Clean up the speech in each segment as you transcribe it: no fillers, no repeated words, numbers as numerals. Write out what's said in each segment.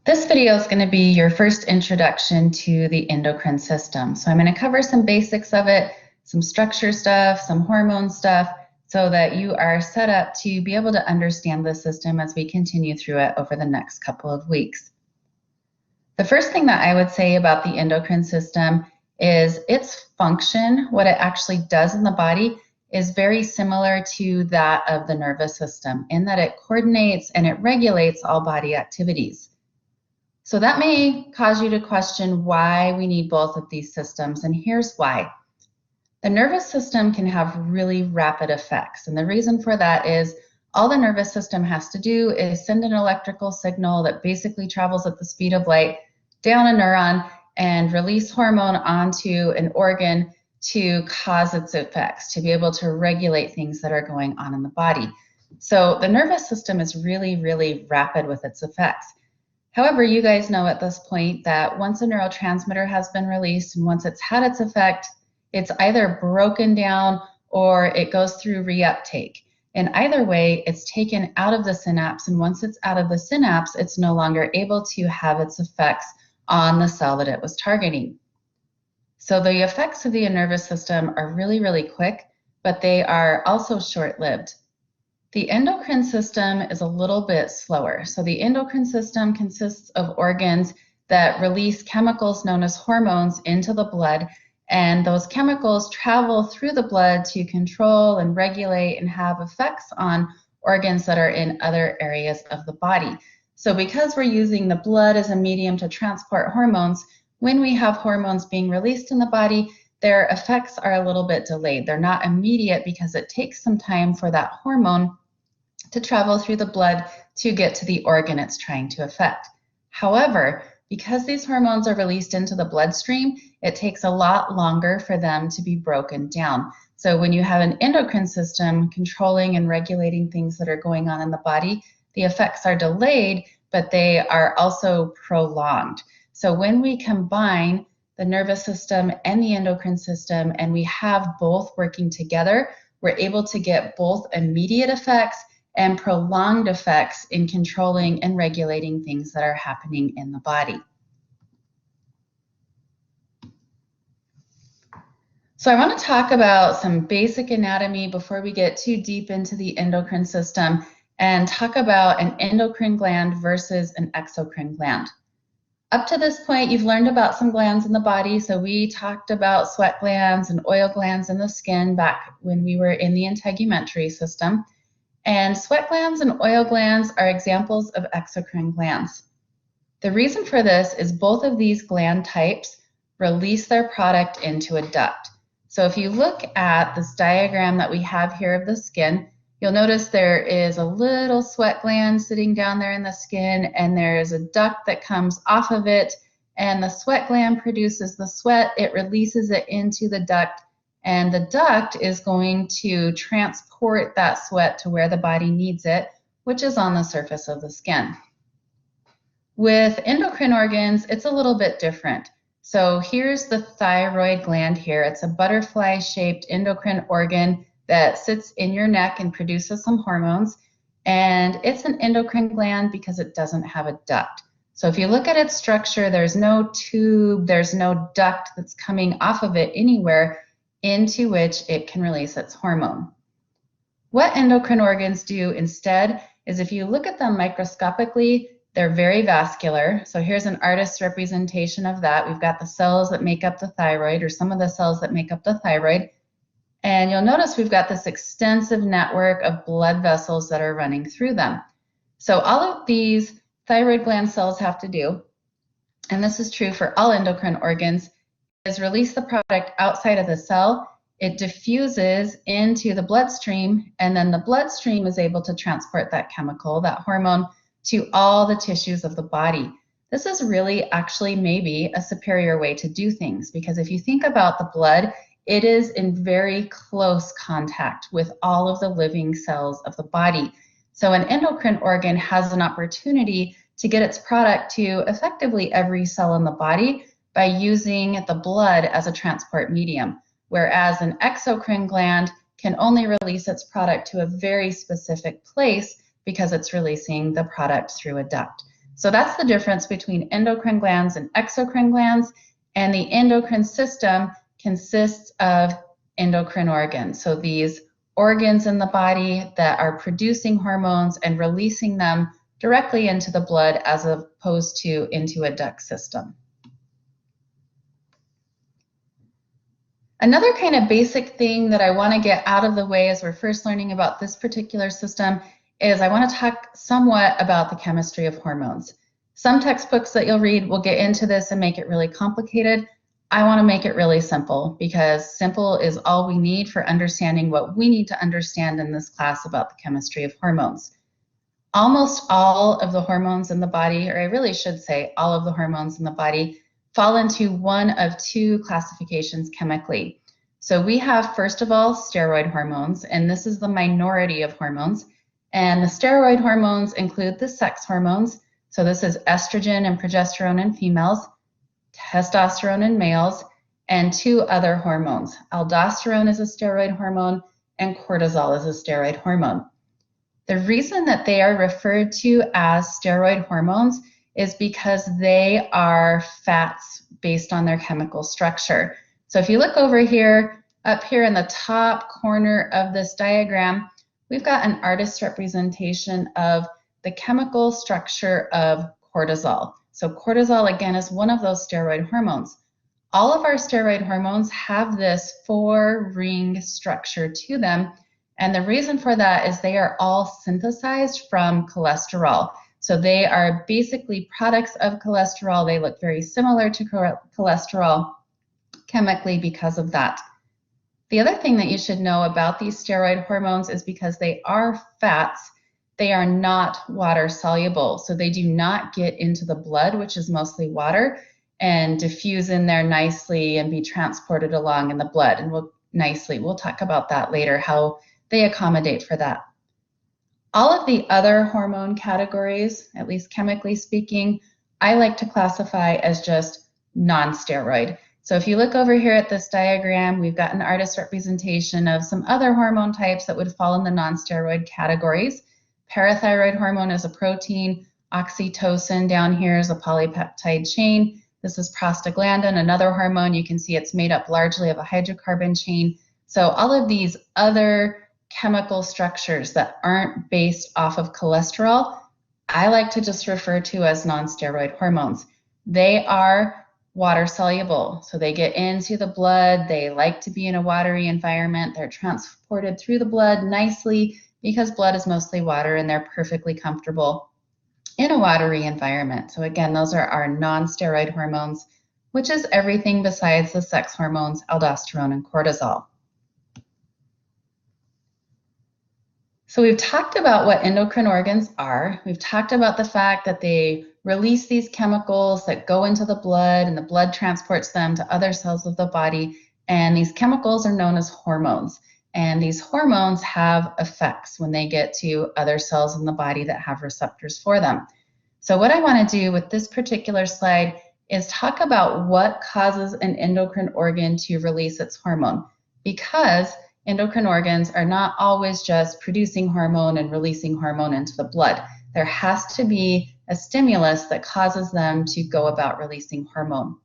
This video is going to be your first introduction to the endocrine system. So I'm going to cover some basics of it, some structure stuff, some hormone stuff, so that you are set up to be able to understand the system as we continue through it over the next couple of weeks. The first thing that I would say about the endocrine system is its function, what it actually does in the body, is very similar to that of the nervous system in that it coordinates and it regulates all body activities. So that may cause you to question why we need both of these systems, and here's why. The nervous system can have really rapid effects, and the reason for that is all the nervous system has to do is send an electrical signal that basically travels at the speed of light down a neuron and release hormone onto an organ to cause its effects, to be able to regulate things that are going on in the body. So the nervous system is really, really rapid with its effects. However, you guys know at this point that once a neurotransmitter has been released and once it's had its effect, it's either broken down or it goes through reuptake. And either way, it's taken out of the synapse, and once it's out of the synapse, it's no longer able to have its effects on the cell that it was targeting. So the effects of the nervous system are really, really quick, but they are also short-lived. The endocrine system is a little bit slower. So the endocrine system consists of organs that release chemicals known as hormones into the blood, and those chemicals travel through the blood to control and regulate and have effects on organs that are in other areas of the body. So because we're using the blood as a medium to transport hormones, when we have hormones being released in the body, their effects are a little bit delayed. They're not immediate because it takes some time for that hormone to travel through the blood to get to the organ it's trying to affect. However, because these hormones are released into the bloodstream, it takes a lot longer for them to be broken down. So when you have an endocrine system controlling and regulating things that are going on in the body, the effects are delayed, but they are also prolonged. So when we combine the nervous system and the endocrine system, and we have both working together, we're able to get both immediate effects and prolonged effects in controlling and regulating things that are happening in the body. So I want to talk about some basic anatomy before we get too deep into the endocrine system and talk about an endocrine gland versus an exocrine gland. Up to this point, you've learned about some glands in the body. So we talked about sweat glands and oil glands in the skin back when we were in the integumentary system. And sweat glands and oil glands are examples of exocrine glands. The reason for this is both of these gland types release their product into a duct. So if you look at this diagram that we have here of the skin, you'll notice there is a little sweat gland sitting down there in the skin, and there is a duct that comes off of it, and the sweat gland produces the sweat, it releases it into the duct, and the duct is going to transport that sweat to where the body needs it, which is on the surface of the skin. With endocrine organs, it's a little bit different. So here's the thyroid gland here. It's a butterfly-shaped endocrine organ that sits in your neck and produces some hormones, and it's an endocrine gland because it doesn't have a duct. So if you look at its structure, there's no tube, there's no duct that's coming off of it anywhere into which it can release its hormone. What endocrine organs do instead is, if you look at them microscopically, they're very vascular. So here's an artist's representation of that. We've got the cells that make up the thyroid, or some of the cells that make up the thyroid. And you'll notice we've got this extensive network of blood vessels that are running through them. So all of these thyroid gland cells have to do, and this is true for all endocrine organs, is release the product outside of the cell. It diffuses into the bloodstream, and then the bloodstream is able to transport that chemical, that hormone, to all the tissues of the body. This is really actually maybe a superior way to do things, because if you think about the blood, it is in very close contact with all of the living cells of the body. So an endocrine organ has an opportunity to get its product to effectively every cell in the body by using the blood as a transport medium, whereas an exocrine gland can only release its product to a very specific place because it's releasing the product through a duct. So that's the difference between endocrine glands and exocrine glands. And the endocrine system consists of endocrine organs. So these organs in the body that are producing hormones and releasing them directly into the blood as opposed to into a duct system. Another kind of basic thing that I want to get out of the way as we're first learning about this particular system is I want to talk somewhat about the chemistry of hormones. Some textbooks that you'll read will get into this and make it really complicated. I want to make it really simple because simple is all we need for understanding what we need to understand in this class about the chemistry of hormones. Almost all of the hormones in the body, or I really should say all of the hormones in the body, fall into one of two classifications chemically. So we have, first of all, steroid hormones, and this is the minority of hormones. And the steroid hormones include the sex hormones. So this is estrogen and progesterone in females, testosterone in males, and two other hormones. Aldosterone is a steroid hormone, and cortisol is a steroid hormone. The reason that they are referred to as steroid hormones is because they are fats based on their chemical structure. So if you look over here, up here in the top corner of this diagram, we've got an artist's representation of the chemical structure of cortisol. So cortisol, again, is one of those steroid hormones. All of our steroid hormones have this four-ring structure to them, and the reason for that is they are all synthesized from cholesterol. So they are basically products of cholesterol. They look very similar to cholesterol chemically because of that. The other thing that you should know about these steroid hormones is because they are fats, they are not water soluble. So they do not get into the blood, which is mostly water, and diffuse in there nicely and be transported along in the blood. And we'll talk about that later, how they accommodate for that. All of the other hormone categories, at least chemically speaking, I like to classify as just non-steroid. So if you look over here at this diagram, we've got an artist's representation of some other hormone types that would fall in the non-steroid categories. Parathyroid hormone is a protein. Oxytocin down here is a polypeptide chain. This is prostaglandin, another hormone. You can see it's made up largely of a hydrocarbon chain. So all of these other chemical structures that aren't based off of cholesterol, I like to just refer to as non-steroid hormones. They are water soluble, so they get into the blood, they like to be in a watery environment, they're transported through the blood nicely because blood is mostly water and they're perfectly comfortable in a watery environment. So again, those are our non-steroid hormones, which is everything besides the sex hormones, aldosterone and cortisol. So we've talked about what endocrine organs are. We've talked about the fact that they release these chemicals that go into the blood and the blood transports them to other cells of the body. And these chemicals are known as hormones. And these hormones have effects when they get to other cells in the body that have receptors for them. So what I want to do with this particular slide is talk about what causes an endocrine organ to release its hormone, because endocrine organs are not always just producing hormone and releasing hormone into the blood. There has to be a stimulus that causes them to go about releasing hormone.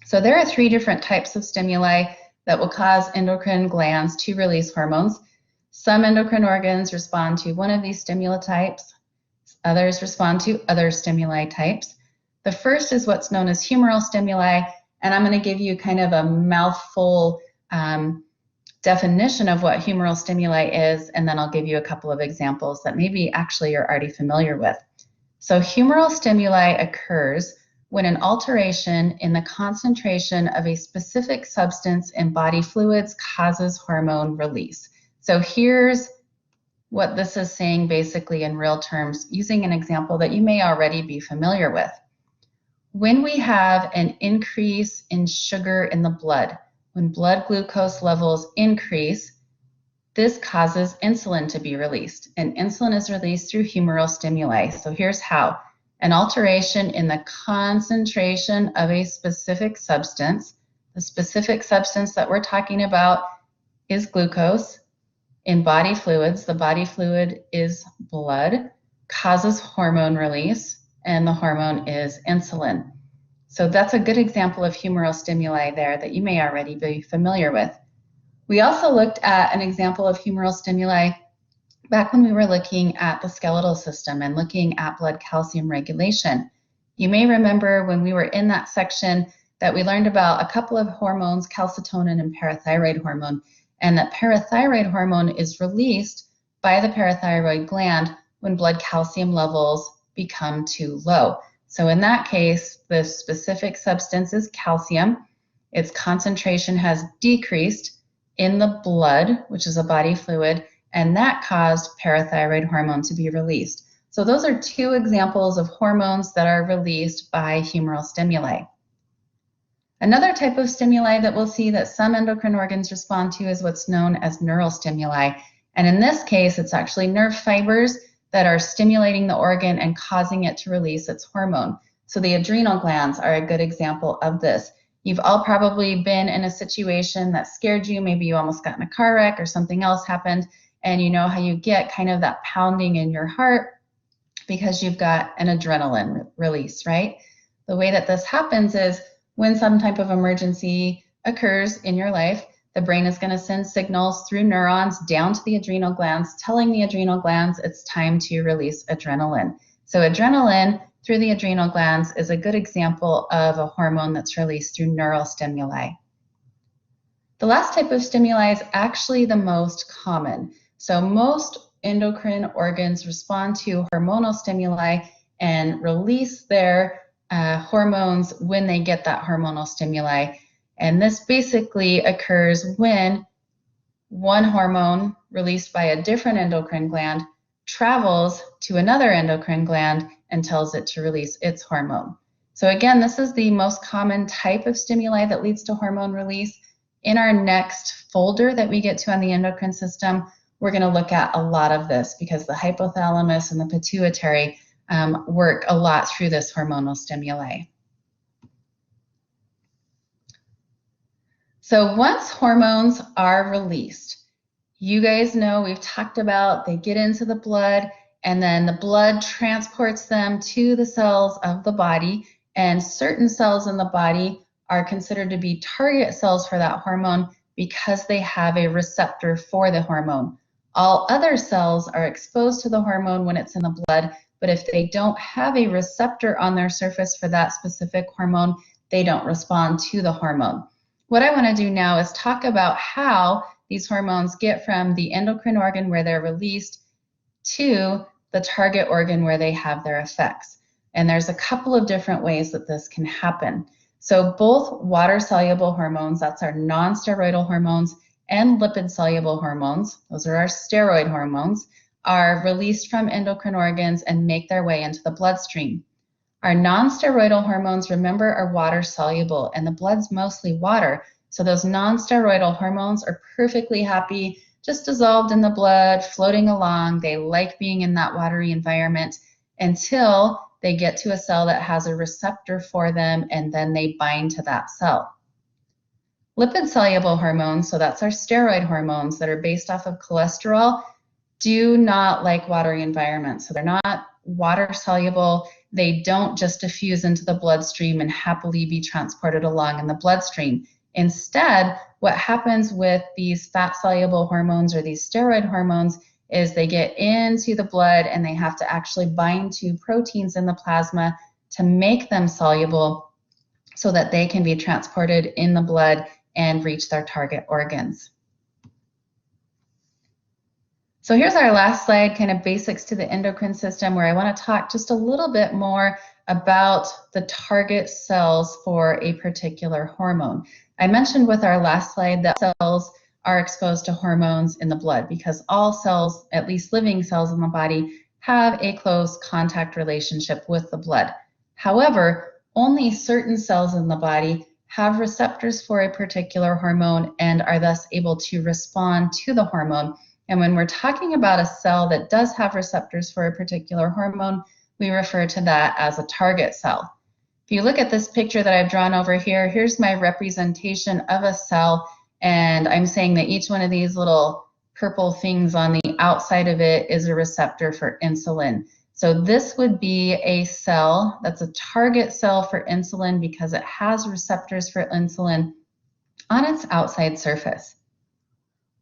So there are three different types of stimuli that will cause endocrine glands to release hormones. Some endocrine organs respond to one of these stimuli types. Others respond to other stimuli types. The first is what's known as humoral stimuli, and I'm going to give you kind of a mouthful definition of what humoral stimuli is, and then I'll give you a couple of examples that maybe actually you're already familiar with. So humoral stimuli occurs when an alteration in the concentration of a specific substance in body fluids causes hormone release. So here's what this is saying basically in real terms, using an example that you may already be familiar with. When we have an increase in sugar in the blood, when blood glucose levels increase, this causes insulin to be released, and insulin is released through humoral stimuli. So here's how. An alteration in the concentration of a specific substance, the specific substance that we're talking about is glucose in body fluids, the body fluid is blood, causes hormone release. and the hormone is insulin. So that's a good example of humoral stimuli there that you may already be familiar with. We also looked at an example of humoral stimuli back when we were looking at the skeletal system and looking at blood calcium regulation. You may remember when we were in that section that we learned about a couple of hormones, calcitonin and parathyroid hormone, and that parathyroid hormone is released by the parathyroid gland when blood calcium levels become too low. So in that case, the specific substance is calcium. Its concentration has decreased in the blood, which is a body fluid, and that caused parathyroid hormone to be released. So those are two examples of hormones that are released by humoral stimuli. Another type of stimuli that we'll see that some endocrine organs respond to is what's known as neural stimuli. And in this case, it's actually nerve fibers that are stimulating the organ and causing it to release its hormone. So the adrenal glands are a good example of this. You've all probably been in a situation that scared you. Maybe you almost got in a car wreck or something else happened, and you know how you get kind of that pounding in your heart because you've got an adrenaline release, right? The way that this happens is when some type of emergency occurs in your life, the brain is going to send signals through neurons down to the adrenal glands, telling the adrenal glands it's time to release adrenaline. So adrenaline through the adrenal glands is a good example of a hormone that's released through neural stimuli. The last type of stimuli is actually the most common. So most endocrine organs respond to hormonal stimuli and release their hormones when they get that hormonal stimuli. And this basically occurs when one hormone released by a different endocrine gland travels to another endocrine gland and tells it to release its hormone. So again, this is the most common type of stimuli that leads to hormone release. In our next folder that we get to on the endocrine system, we're going to look at a lot of this because the hypothalamus and the pituitary work a lot through this hormonal stimuli. So once hormones are released, you guys know we've talked about they get into the blood and then the blood transports them to the cells of the body, and certain cells in the body are considered to be target cells for that hormone because they have a receptor for the hormone. All other cells are exposed to the hormone when it's in the blood, but if they don't have a receptor on their surface for that specific hormone, they don't respond to the hormone. What I want to do now is talk about how these hormones get from the endocrine organ where they're released to the target organ where they have their effects. And there's a couple of different ways that this can happen. So both water-soluble hormones, that's our non-steroidal hormones, and lipid-soluble hormones, those are our steroid hormones, are released from endocrine organs and make their way into the bloodstream. Our non-steroidal hormones, remember, are water-soluble, and the blood's mostly water. So those non-steroidal hormones are perfectly happy, just dissolved in the blood, floating along. They like being in that watery environment until they get to a cell that has a receptor for them, and then they bind to that cell. Lipid-soluble hormones, so that's our steroid hormones that are based off of cholesterol, do not like watery environments. So they're not water-soluble. They don't just diffuse into the bloodstream and happily be transported along in the bloodstream. Instead, what happens with these fat-soluble hormones or these steroid hormones is they get into the blood and they have to actually bind to proteins in the plasma to make them soluble so that they can be transported in the blood and reach their target organs. So here's our last slide, kind of basics to the endocrine system, where I want to talk just a little bit more about the target cells for a particular hormone. I mentioned with our last slide that cells are exposed to hormones in the blood because all cells, at least living cells in the body, have a close contact relationship with the blood. However, only certain cells in the body have receptors for a particular hormone and are thus able to respond to the hormone. And when we're talking about a cell that does have receptors for a particular hormone, we refer to that as a target cell. If you look at this picture that I've drawn over here, here's my representation of a cell, and I'm saying that each one of these little purple things on the outside of it is a receptor for insulin. So this would be a cell that's a target cell for insulin because it has receptors for insulin on its outside surface.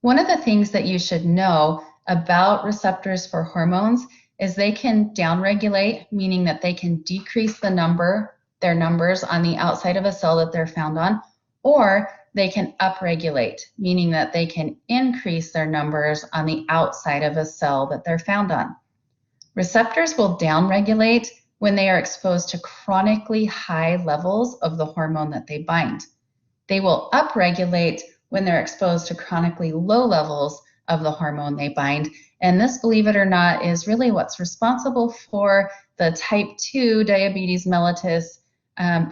One of the things that you should know about receptors for hormones is they can downregulate, meaning that they can decrease their numbers on the outside of a cell that they're found on, or they can upregulate, meaning that they can increase their numbers on the outside of a cell that they're found on. Receptors will downregulate when they are exposed to chronically high levels of the hormone that they bind. They will upregulate when they're exposed to chronically low levels of the hormone they bind. And this, believe it or not, is really what's responsible for the type 2 diabetes mellitus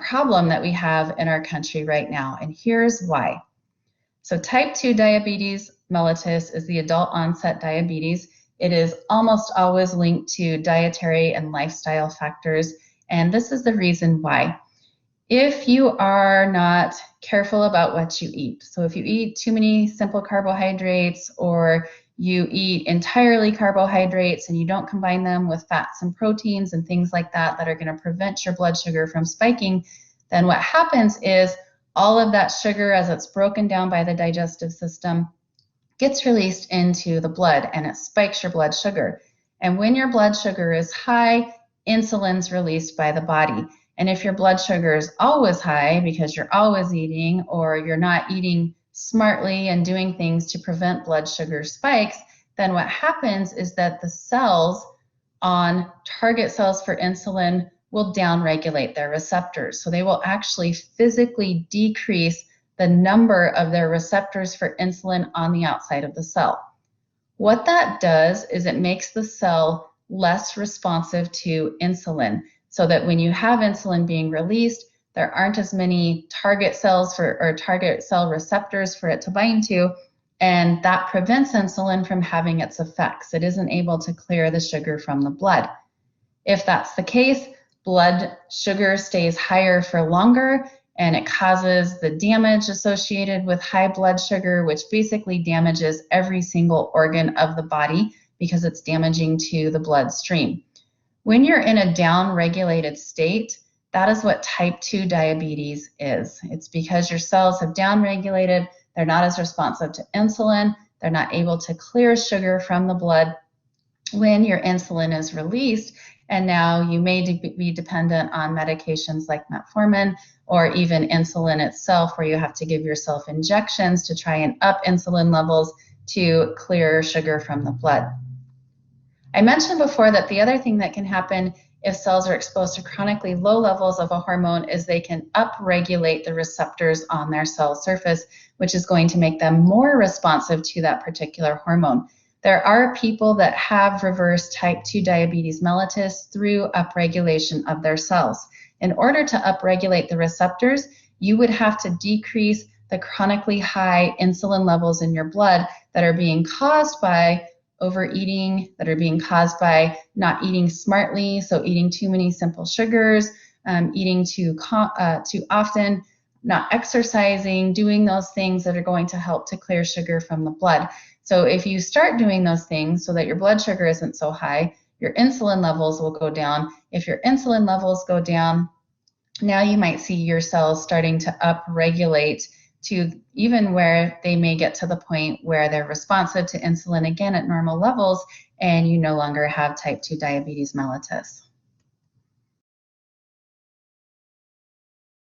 problem that we have in our country right now. And here's why. So type 2 diabetes mellitus is the adult onset diabetes. It is almost always linked to dietary and lifestyle factors. And this is the reason why. If you are not careful about what you eat, so if you eat too many simple carbohydrates or you eat entirely carbohydrates and you don't combine them with fats and proteins and things like that that are going to prevent your blood sugar from spiking, then what happens is all of that sugar, as it's broken down by the digestive system, gets released into the blood and it spikes your blood sugar. And when your blood sugar is high, insulin's released by the body. And if your blood sugar is always high because you're always eating or you're not eating smartly and doing things to prevent blood sugar spikes, then what happens is that the cells on target cells for insulin will downregulate their receptors. So they will actually physically decrease the number of their receptors for insulin on the outside of the cell. What that does is it makes the cell less responsive to insulin, so that when you have insulin being released, there aren't as many target cells or target cell receptors for it to bind to, and that prevents insulin from having its effects. It isn't able to clear the sugar from the blood. If that's the case, blood sugar stays higher for longer, and it causes the damage associated with high blood sugar, which basically damages every single organ of the body because it's damaging to the bloodstream. When you're in a down-regulated state, that is what type 2 diabetes is. It's because your cells have down-regulated, they're not as responsive to insulin, they're not able to clear sugar from the blood when your insulin is released, and now you may be dependent on medications like metformin or even insulin itself, where you have to give yourself injections to try and up insulin levels to clear sugar from the blood. I mentioned before that the other thing that can happen if cells are exposed to chronically low levels of a hormone is they can upregulate the receptors on their cell surface, which is going to make them more responsive to that particular hormone. There are people that have reversed type 2 diabetes mellitus through upregulation of their cells. In order to upregulate the receptors, you would have to decrease the chronically high insulin levels in your blood that are being caused by overeating, that are being caused by not eating smartly, so eating too many simple sugars, eating too often, not exercising, doing those things that are going to help to clear sugar from the blood. So if you start doing those things so that your blood sugar isn't so high, your insulin levels will go down. If your insulin levels go down, now you might see your cells starting to upregulate to even where they may get to the point where they're responsive to insulin again at normal levels, and you no longer have type 2 diabetes mellitus.